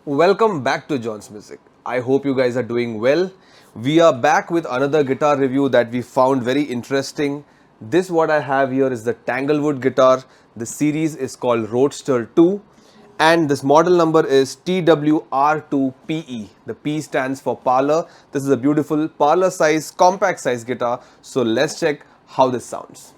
Welcome back to John's Music. I hope you guys are doing well. We are back with another guitar review that we found very interesting. This what I have here is the Tanglewood guitar. The series is called Roadster 2 and this model number is TWR2-PE. The P stands for Parlor. This is a beautiful Parlor size, compact size guitar. So let's check how this sounds.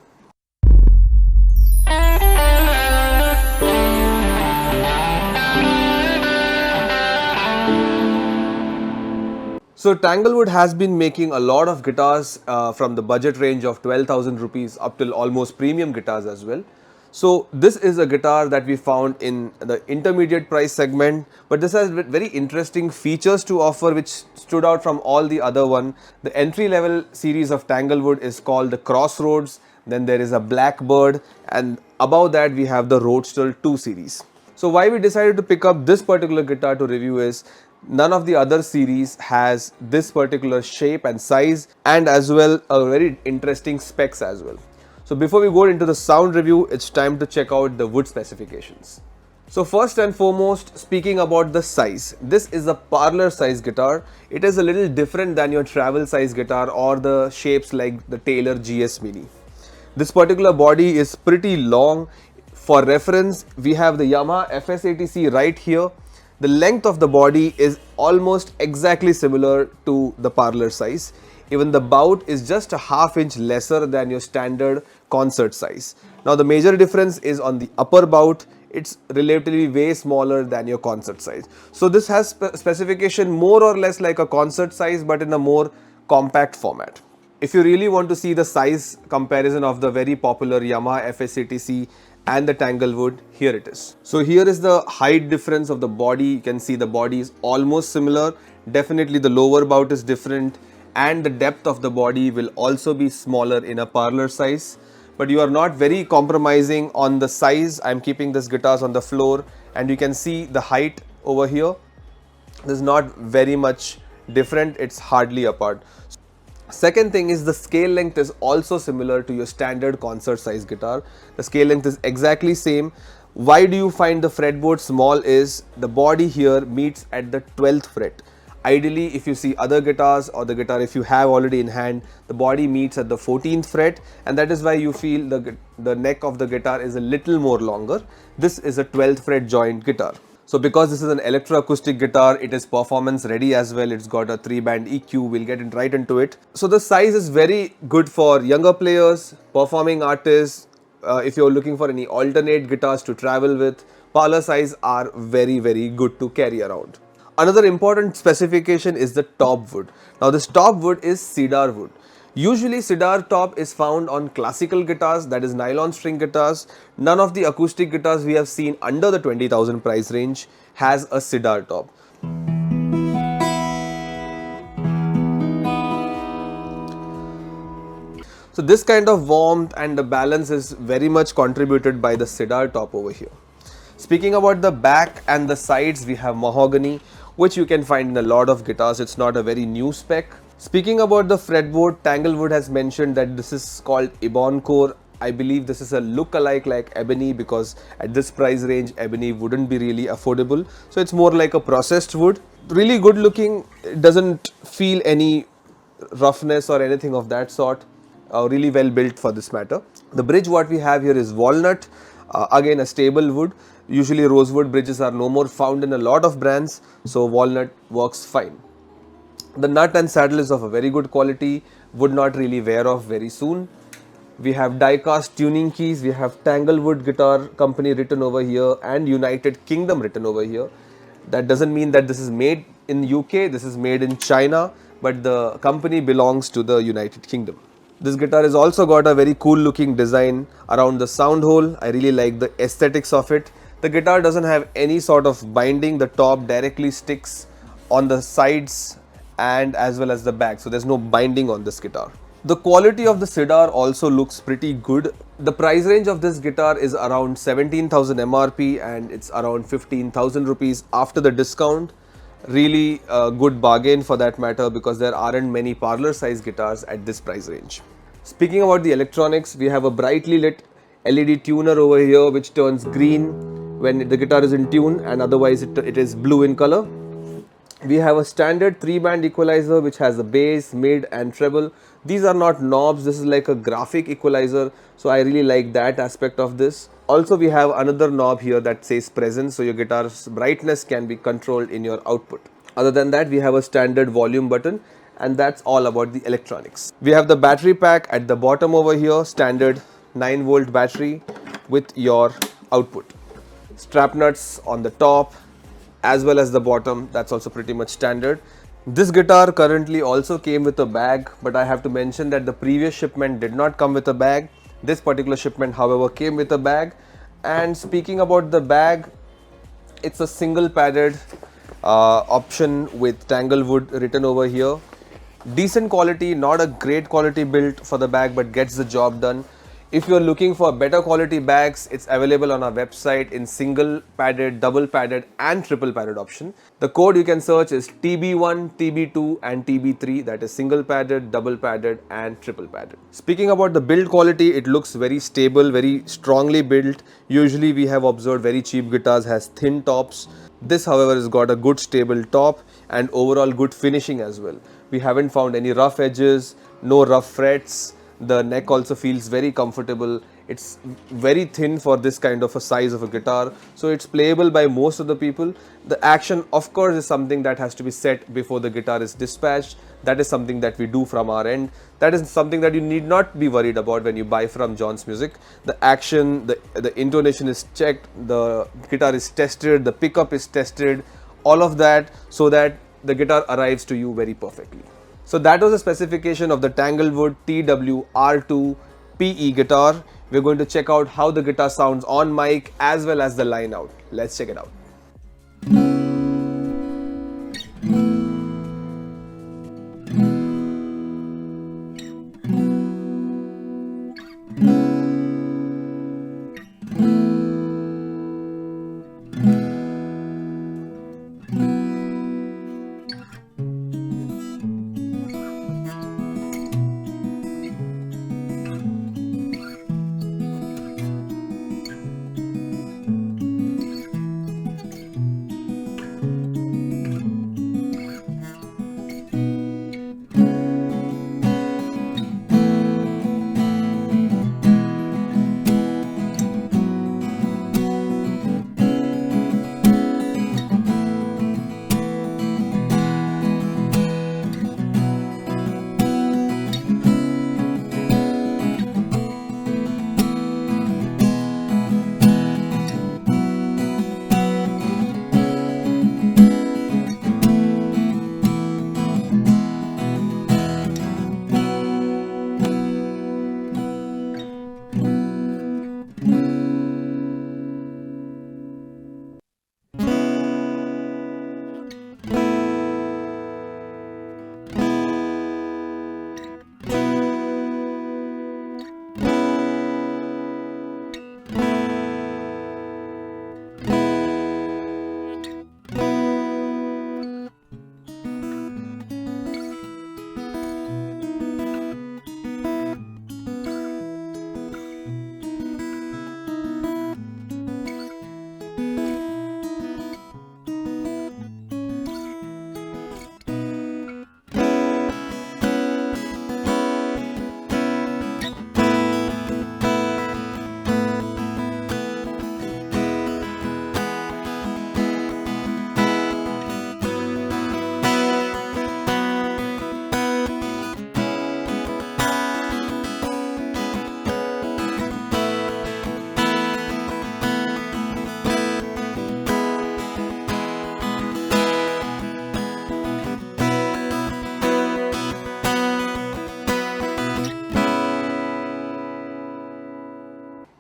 So Tanglewood has been making a lot of guitars from the budget range of 12,000 rupees up till almost premium guitars as well. So this is a guitar that we found in the intermediate price segment, but this has very interesting features to offer which stood out from all the other one. The entry level series of Tanglewood is called the Crossroads, then there is a Blackbird, and above that we have the Roadster 2 series. So why we decided to pick up this particular guitar to review is none of the other series has this particular shape and size, and as well a very interesting specs as well. So before we go into the sound review, it's time to check out the wood specifications. So first and foremost, speaking about the size, this is a parlor size guitar. It is a little different than your travel size guitar or the shapes like the Taylor GS Mini. This particular body is pretty long. For reference, we have the Yamaha FS80C right here. The length of the body is almost exactly similar to the Parlor size. Even the bout is just a ½ inch lesser than your standard concert size. Now the major difference is on the upper bout. It's relatively way smaller than your concert size. So this has specification more or less like a concert size but in a more compact format. If you really want to see the size comparison of the very popular Yamaha FS80C and the Tanglewood, here it is. So here is the height difference of the body. You can see the body is almost similar. Definitely the lower bout is different and the depth of the body will also be smaller in a parlor size. But you are not very compromising on the size. I'm keeping this guitars on the floor and you can see the height over here. This is not very much different. It's hardly apart. Second thing is the scale length is also similar to your standard concert size guitar. The scale length is exactly same. Why do you find the fretboard small is the body here meets at the 12th fret. Ideally, if you see other guitars or the guitar if you have already in hand, the body meets at the 14th fret and that is why you feel the neck of the guitar is a little more longer. This is a 12th fret joint guitar. So because this is an electroacoustic guitar, it is performance ready as well. It's got a 3-band EQ. We'll get right into it. So the size is very good for younger players, performing artists. If you're looking for any alternate guitars to travel with, parlor size are very good to carry around. Another important specification is the top wood. Now this top wood is cedar wood. Usually cedar top is found on classical guitars, that is nylon string guitars. None of the acoustic guitars we have seen under the 20,000 price range has a cedar top. So this kind of warmth and the balance is very much contributed by the cedar top over here. Speaking about the back and the sides, we have mahogany, which you can find in a lot of guitars. It's not a very new spec. Speaking about the fretboard, Tanglewood has mentioned that this is called Ebon Core. I believe this is a look-alike like ebony because at this price range, ebony wouldn't be really affordable. So it's more like a processed wood. Really good looking. It doesn't feel any roughness or anything of that sort. Really well built for this matter. The bridge what we have here is walnut. Again a stable wood. Usually rosewood bridges are no more found in a lot of brands. So walnut works fine. The nut and saddle is of a very good quality, would not really wear off very soon. We have die-cast tuning keys, we have Tanglewood Guitar Company written over here and United Kingdom written over here. That doesn't mean that this is made in UK, this is made in China, but the company belongs to the United Kingdom. This guitar has also got a very cool looking design around the sound hole. I really like the aesthetics of it. The guitar doesn't have any sort of binding, the top directly sticks on the sides and as well as the back, so there's no binding on this guitar. The quality of the Cedar also looks pretty good. The price range of this guitar is around 17,000 MRP and it's around 15,000 rupees after the discount. Really a good bargain for that matter because there aren't many parlor size guitars at this price range. Speaking about the electronics, we have a brightly lit LED tuner over here which turns green when the guitar is in tune, and otherwise it is blue in color. We have a standard 3-band equalizer which has a bass, mid and treble. These are not knobs, this is like a graphic equalizer, so I really like that aspect of this. Also we have another knob here that says presence, so your guitar's brightness can be controlled in your output. Other than that, we have a standard volume button, and that's all about the electronics. We have the battery pack at the bottom over here, standard 9-volt battery with your output. Strap nuts on the top as well as the bottom, that's also pretty much standard. This guitar currently also came with a bag, but I have to mention that the previous shipment did not come with a bag. This particular shipment, however, came with a bag. And speaking about the bag, it's a single padded option with Tanglewood written over here. Decent quality, not a great quality built for the bag, but gets the job done. If you're looking for better quality bags, it's available on our website in single padded, double padded and triple padded option. The code you can search is TB1, TB2 and TB3, that is single padded, double padded and triple padded. Speaking about the build quality, it looks very stable, very strongly built. Usually we have observed very cheap guitars has thin tops. This however has got a good stable top and overall good finishing as well. We haven't found any rough edges, no rough frets. The neck also feels very comfortable. It's very thin for this kind of a size of a guitar, so it's playable by most of the people. The action of course is something that has to be set before the guitar is dispatched. That is something that we do from our end. That is something that you need not be worried about when you buy from John's Music. The action, the intonation is checked, the guitar is tested, the pickup is tested, all of that, so that the guitar arrives to you very perfectly. So that was the specification of the Tanglewood TWR2-PE guitar. We're going to check out how the guitar sounds on mic as well as the line out. Let's check it out.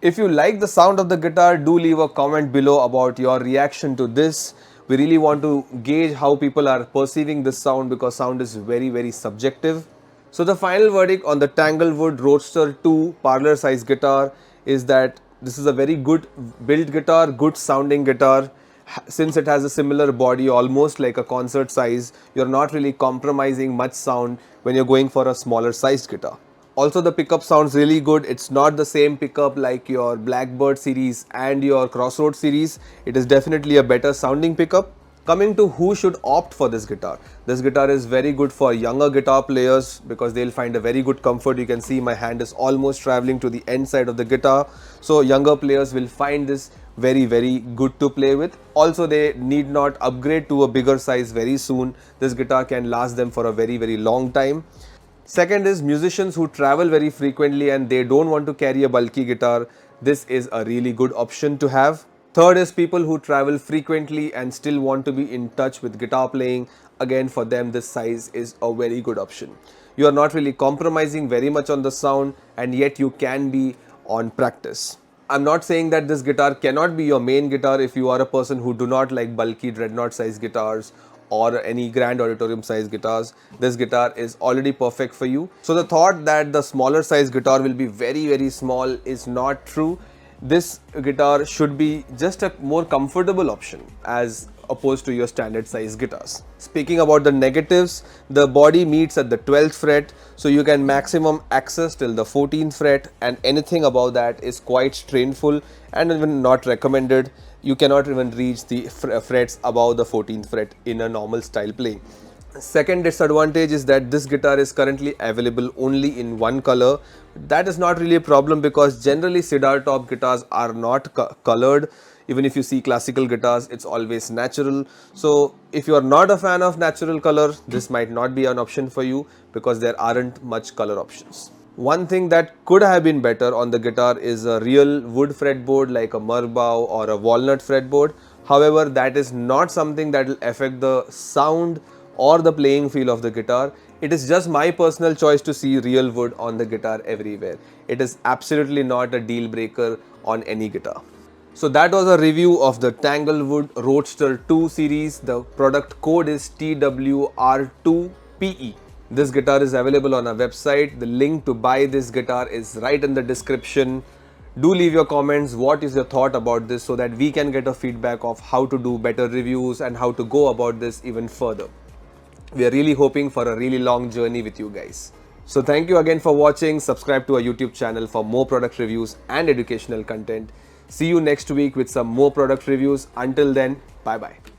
If you like the sound of the guitar, do leave a comment below about your reaction to this. We really want to gauge how people are perceiving this sound, because sound is very subjective. So the final verdict on the Tanglewood Roadster 2 parlor size guitar is that this is a very good built guitar, good sounding guitar. Since it has a similar body, almost like a concert size, you're not really compromising much sound when you're going for a smaller sized guitar. Also, the pickup sounds really good. It's not the same pickup like your Blackbird series and your Crossroads series. It is definitely a better sounding pickup. Coming to who should opt for this guitar. This guitar is very good for younger guitar players because they'll find a very good comfort. You can see my hand is almost traveling to the end side of the guitar. So younger players will find this very good to play with. Also, they need not upgrade to a bigger size very soon. This guitar can last them for a very long time. Second is musicians who travel very frequently and they don't want to carry a bulky guitar. This is a really good option to have. Third is people who travel frequently and still want to be in touch with guitar playing. Again, for them this size is a very good option. You are not really compromising very much on the sound and yet you can be on practice. I'm not saying that this guitar cannot be your main guitar if you are a person who do not like bulky dreadnought size guitars or any grand auditorium size guitars. This guitar is already perfect for you. So the thought that the smaller size guitar will be very small is not true. This guitar should be just a more comfortable option as opposed to your standard size guitars. Speaking about the negatives, the body meets at the 12th fret, so you can maximum access till the 14th fret, and anything above that is quite strainful and even not recommended. You cannot even reach the frets above the 14th fret in a normal style playing. Second disadvantage is that this guitar is currently available only in one color. That is not really a problem because generally Cedar top guitars are not colored. Even if you see classical guitars, it's always natural. So if you are not a fan of natural color, this might not be an option for you because there aren't much color options. One thing that could have been better on the guitar is a real wood fretboard like a Merbau or a walnut fretboard. However, that is not something that will affect the sound or the playing feel of the guitar. It is just my personal choice to see real wood on the guitar everywhere. It is absolutely not a deal breaker on any guitar. So that was a review of the Tanglewood Roadster 2 series. The product code is TWR2-PE. This guitar is available on our website. The link to buy this guitar is right in the description. Do leave your comments. What is your thought about this so that we can get a feedback of how to do better reviews and how to go about this even further. We are really hoping for a really long journey with you guys. So thank you again for watching. Subscribe to our YouTube channel for more product reviews and educational content. See you next week with some more product reviews. Until then, bye bye.